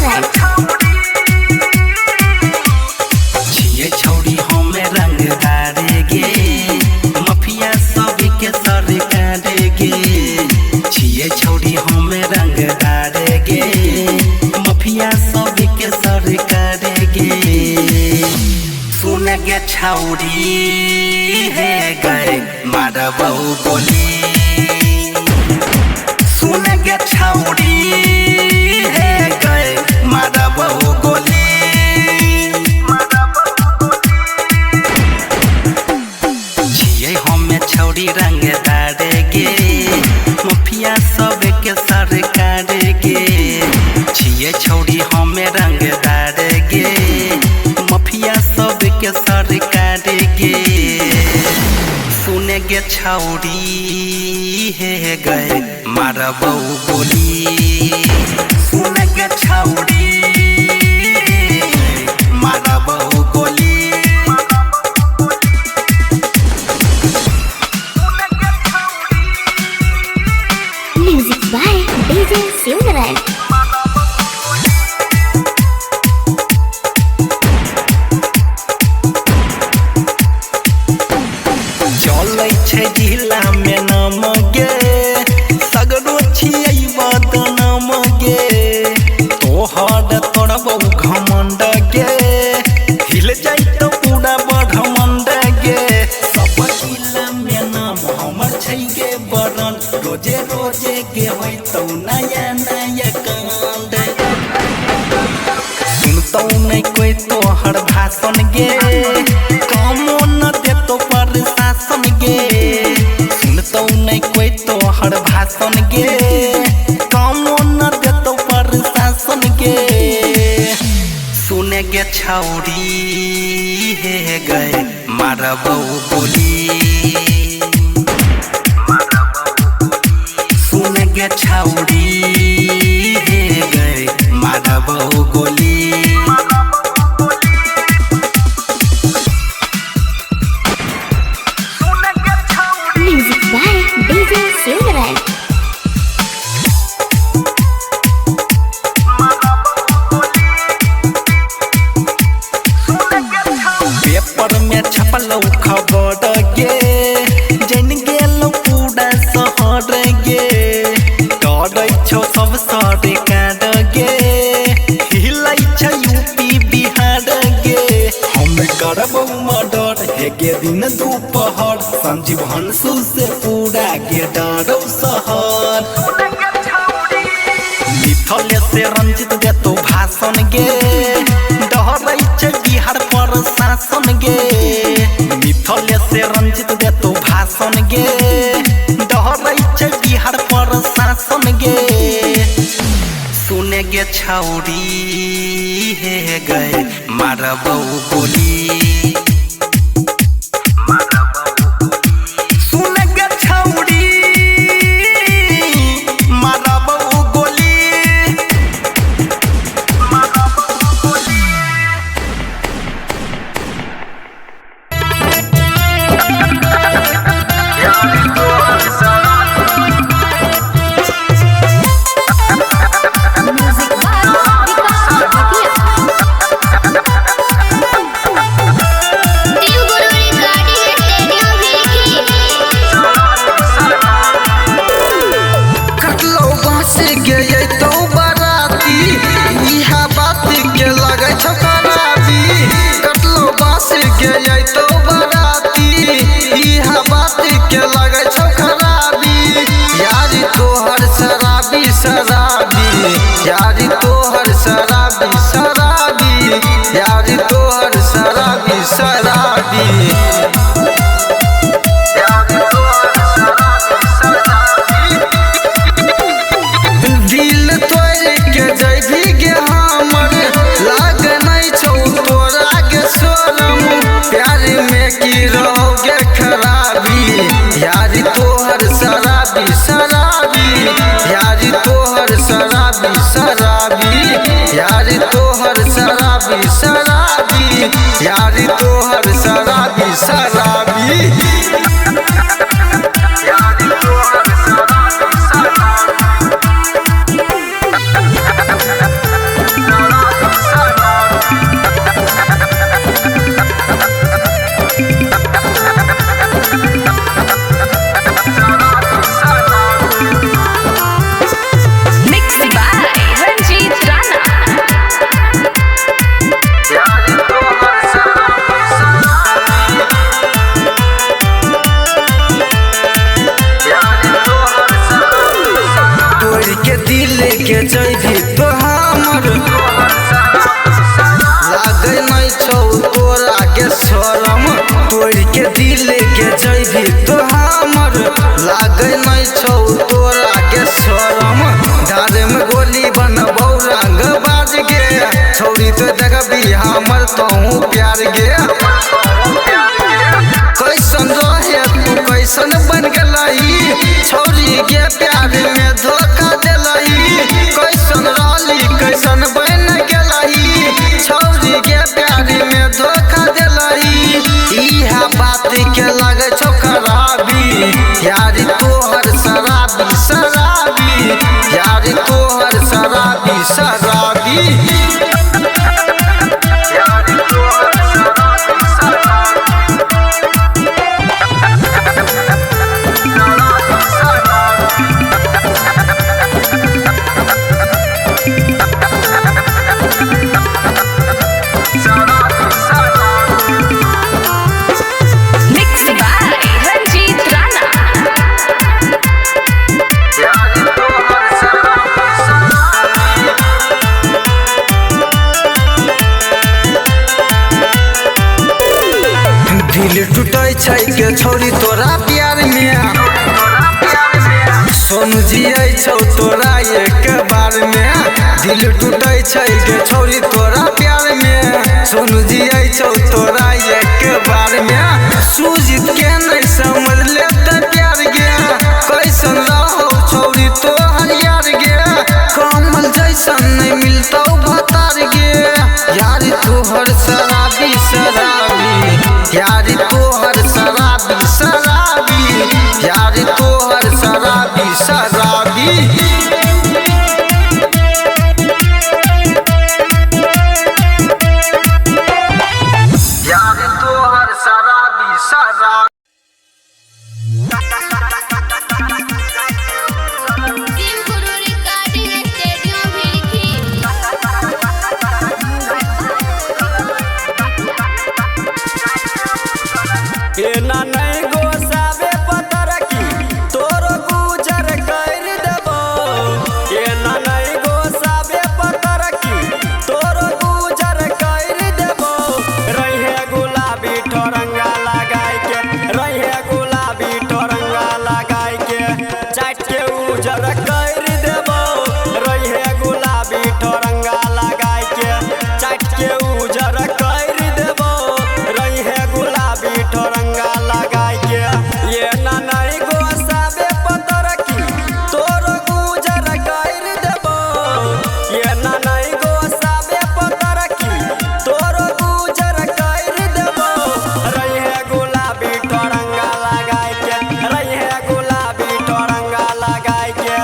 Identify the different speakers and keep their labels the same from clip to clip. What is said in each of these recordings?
Speaker 1: सिमरन
Speaker 2: छिए छौड़ी हमें रंगदार गे माफिया सब के सरकार गे छिए छौड़ी हमें रंगदार गे माफिया सब के सरकार गे सुन गे छौड़ी है गए मारबौ गोली सुन गे छौड़ी है गए मारबौ गोली छिए हमें छौड़ी रंगदार गे माफिया सब के सरकार गे छिए छौड़ी हमें रंगदार गे माफिया सब के सरकार गे सुन गे छौड़ी है गए मारबौ गोली सुन गे छौड़ी मारबौ गोली
Speaker 1: म्यूजिक बाय डीजे सिमरन
Speaker 2: चलै छै जिला में नाम गे सगरो छियै बदनाम गे तोहर तोड़बौ घमंड गे हिल जाइ तो पूरा ब्रह्मांड गे सब जिला में नाम हमर छै गे बरन रोजे रोजे के होय तो नया नया कांड सुनतौ नहीं कोई तोहर भाषण गे कामो न देतो प्रशासन गे सुनतौ नहीं कोई तोहर भाषण गे कामो न देतो प्रशासन गे सुन गे छौड़ी है गए मारबौ गोली सुन गे छौड़ी है गए मारबौ गोली
Speaker 1: music by DJ Simran
Speaker 2: paper में छपलौ खबर गे जन गेलौ पूरा शहर गे डरै छौ सब सरकार गे हिलै छै यूपी बिहार गे हम करबौ मर्डर हे गे दिन दोपहर संजीव हंसू से पूरा गे डरौ शहर मिथले से रंजित देतो भाषण गे डरै छै बिहार प्रशासन गे मिथले से रंजित देतो भाषण गे डरै छै बिहार प्रशासन गे सुन गे छौड़ी है गए मारबौ गोली सुन गे छौड़ी मारबौ गोली
Speaker 1: म्यूजिक बाय विकास
Speaker 2: छौ तोरा के शरम तोड़ के दिल के जैभी तो हमर लागे नहीं छौ तोरा के शरम डारे में गोली बनबौ रंग बाज गे छौरी तो देखबी हमर तोहू प्यार गे कैसन रहे तू कैसन बन गलही छौरी के प्यार में धोखा दिलही कैसन रहली कैसन बन गलही छौरी के प्यार में धोखा दिलही इहा बात के लगे छौ खराबी यारी तोहर शराबी शराबी यारी तोहर शराबी शराबी दिल टूटे छै के छौरी तोरा प्यार में सोनू जियै छौ तोरा एक बार में दिल टूटे छै के छौरी तोरा प्यार में सोनू जियै छौ तोरा एक बार में सूजित के नहीं समझ लेते प्यार गे कैसन रहो छौरी तोहर यार गे कमल जैसन नहीं मिलतौ भतार गे यारी तोहर शराबी शराबी यारी तोहर शराबी शराबी यारी तोहर शराबी शराबी यारी तोहर शराबी शराबी
Speaker 3: एना नहीं गोसाबे पतर की तोरो गुजर कर देबो एना नहीं गोसाबे पतर की तोरो गुजर कर देबो रहे गुलाबी ठोरंगा लगाई के रहे गुलाबी ठोरंगा लगाई के चाट के उजर कर देबो रहे गुलाबी ठोरंगा लगाई के चाट के उजर कर देबो रहे गुलाबी ठोरंगा लगाई के ये ना नहीं गोसाबे पतर की तोरो गुजर कर देबो ये ना नहीं गोसाबे पतर की तोरो गुजर कर देबो रहे गुलाबी ठोरंगा लगाई के रहे गुलाबी ठोरंगा लगाई के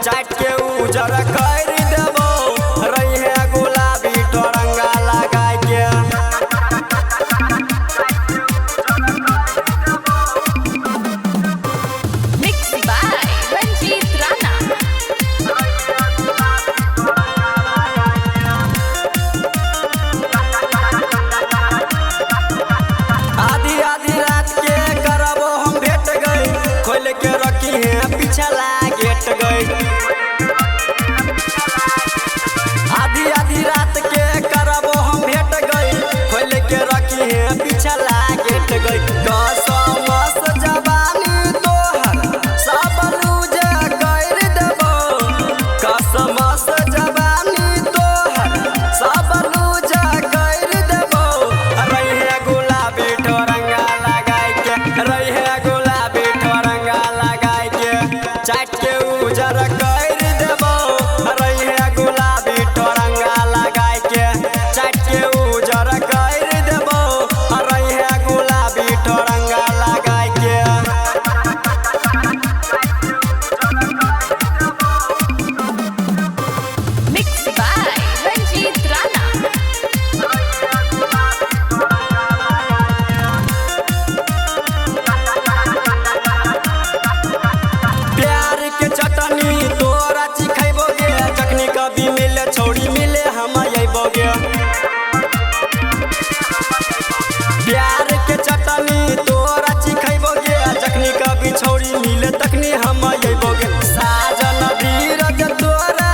Speaker 3: चाट के उजर कर देबो रहे गुलाबी ठोरंगा लगाई के आधी आधी रात के करबो हम भेट गए खोल के रखी है पिछला गेट गए आधी आधी रात के करबो हम भेट गए खोल के रखी है पिछला गेट गए कसमस जवानी तोहर सब लूज कर देबो कसमस जवानी तोहर सब लूज कर देबो रहे गुलाबी ठोरंगा लगाई के रहे गुलाबी ठोरंगा लगाई के चाट के उजर कर देबो रहे गुलाबी ठोरंगा लगाई के चाट के उजर कर देबो रहे गुलाबी ठोरंगा लगाई के प्यार के चटनी तोरा चिखैबो गे जखनी कभी मिले छोड़ी मिले हम अइबो गे प्यार के चटनी तोरा चिखैबो गे जखनी कभी छोड़ी मिले तखनी हम अइबो गे साजन धीरज तोरा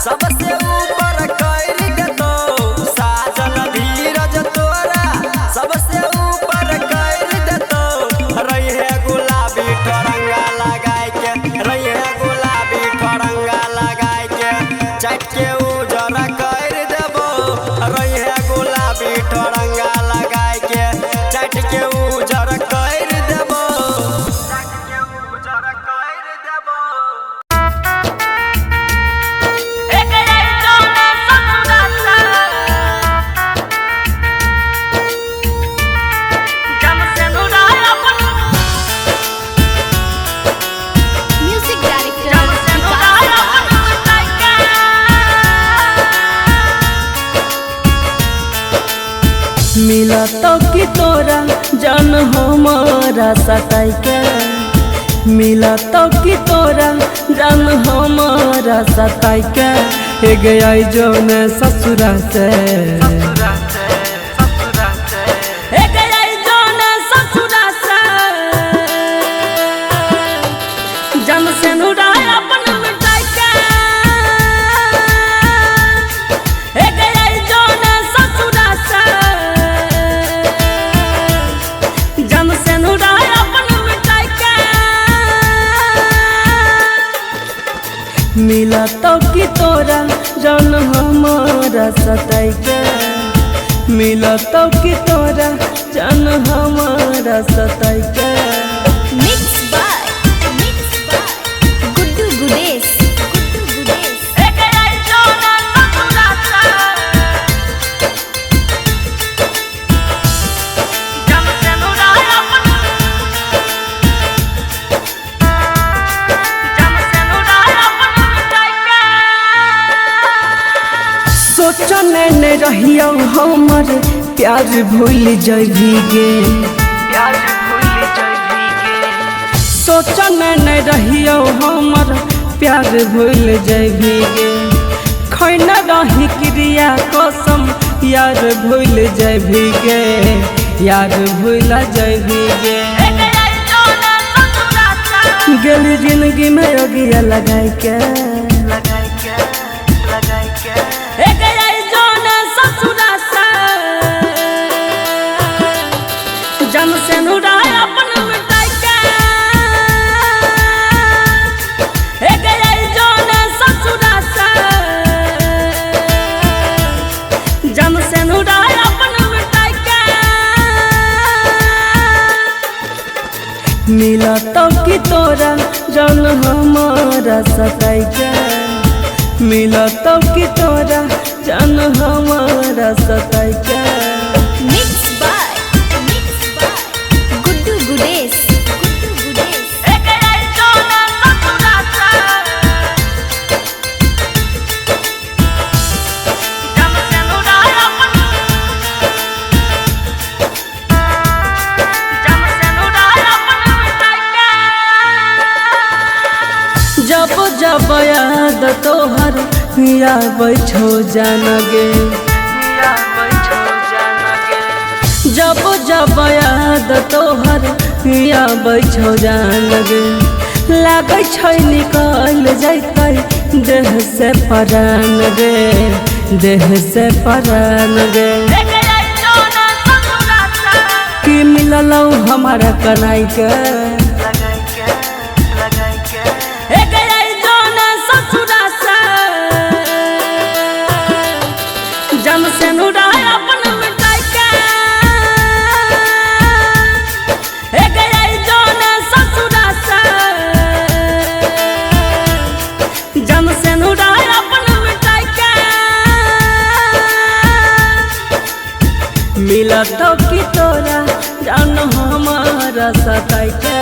Speaker 3: सबसे ऊपर कर देतो साजन धीरज तोरा गोली ठोरंगा लगाए के चट के उजर कर देबो।
Speaker 1: Music director
Speaker 4: मिला तो कि तोरा जान हमारा सताई के, मिला तो कि तोरा जान हमारा सताई के, हे गया जो ने ससुरा से, हे गया जो ने ससुरा से, जन से नुराय अपन मिटाई के, हे गया जो ने ससुरा से, जन से नुराय अपन मिटाई के, मिला तो कि तोरा जान हमारा सताई के, मिला तो कि तोरा जान हमारा सताई के।
Speaker 1: Mixed by Guddu Gudesh.
Speaker 4: सोचने ने रहियो हमर प्यार भूल जइभी गे, प्यार भूल जइभी गे, सोचने ने रहियो हमर प्यार भूल जइभी गे, खैना रही क्रिया कसम यार भूल जइभी गे, यार भूल जइभी गे, गेली जिंदगी में अगिया लगाई के, हे गया जो ने ससुरा से, जन से नुराय अपन मिटाई के, हे गया जो ने ससुरा से, जन से नुराय अपन मिटाई के, मिला तो कि तोरा जन हमारा सताई के, मिला तो कि तोरा जान हमारा सताई के।
Speaker 1: Mixed by Guddu Gudesh.
Speaker 4: जब जब याद तोहर आबै छौ जान गे, जब जब याद तोहर आबै छौ जान गे, लागै छै निकल जैतै देह से परान गे, देह से परान गे, कि मिललौ हमारा कनाई के, हे गया जो ने ससुरा से, जन से नुराय अपन मिटाई के, हे गया जो ने ससुरा से, जन से नुराय अपन मिटाई के, मिला तो कि तोरा जान हमारा सताई के,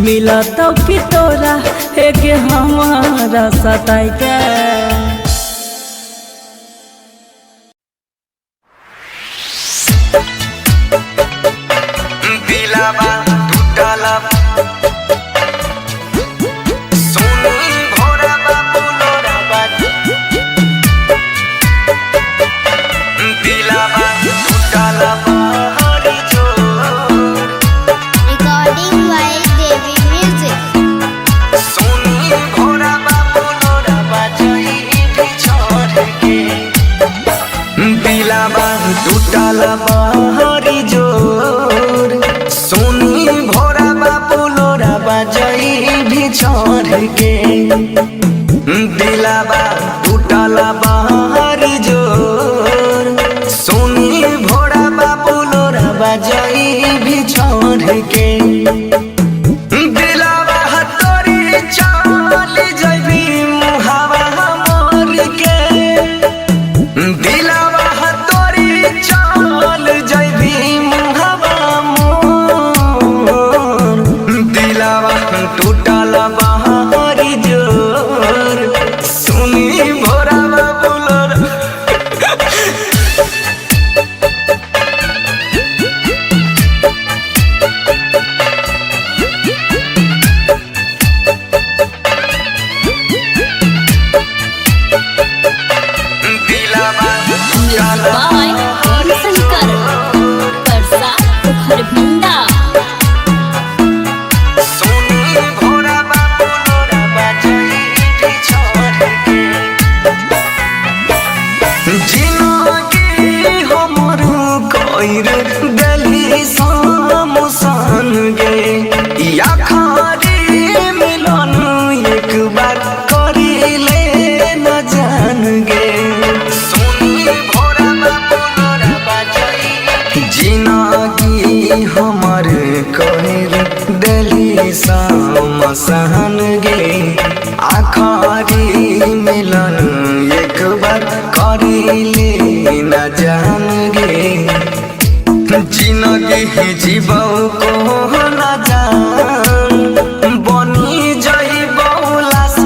Speaker 4: मिला तो कि तोरा हे के हमारा सताई के।
Speaker 2: दिलावा टूटला सोनू भोरा बाबू लोरावा, दिलावा टूटला हरी जो
Speaker 1: Recording by Devi Music.
Speaker 2: Sonu भोरा बाबू लोरावा जई भी छोड़ के, दिलावा टूटला हरी जोर, सोनू भोरा बाबू लोरावा जई भी छोड़ के, दिलावा टूटला हरी जोर, सोनू
Speaker 1: बाय हरिशंकर परसा खरभिंडा
Speaker 2: सोनी भोरा बाबू लोरा बजाई छोड़ के जिंदगी हमर कोइर गली सामसान गे या खारी मिलन एक बार करिले न जान गे सोनी भोरा बाबू लोरा बजाई जिंदगी हमर कोइर गली सामसान गे आखरी मिलन एक बार करिले न जान गे जिंदगी जीवो को न जान बनी जइबो लाश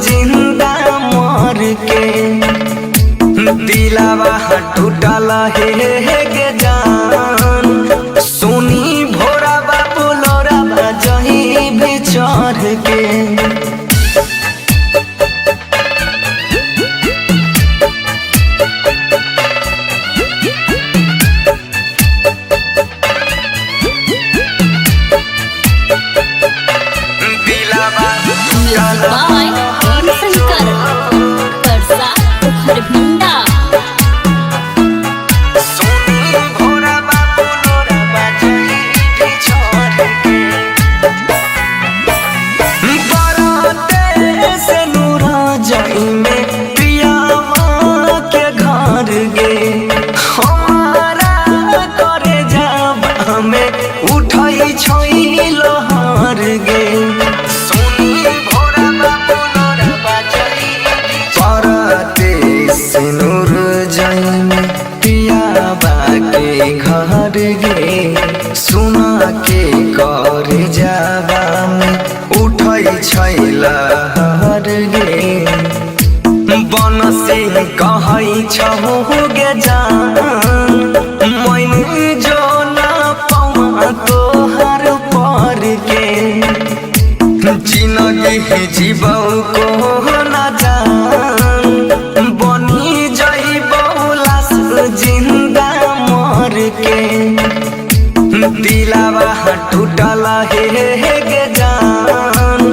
Speaker 2: जिंदा मर के दिलावा टूटल हे गे जान सोनी भोरा बाबू लोरा बजाई भी चढ़ के
Speaker 1: बाय हरिशंकर परसा खरभिंडा
Speaker 2: सोनी भोरा बाबू लोरा बजाई छोड़ के बराते से नूरा जाई में पियावा के घर गे हमारा करे जाब हमें उठाई छोई लोहार गे सोनी भोरा बाबू लोरा बजाई बराते से नूर जाई में पियावा के घर गे सुना के कर जाबा में उठै छैला हर गे बन सिंह कहै छहु गे जान मैन जो ना पावा तोहर पर के जिंदगी जीवो को न जान बनी जइबो लाश जिंदा मर के दिलावा टूटल हे गे जान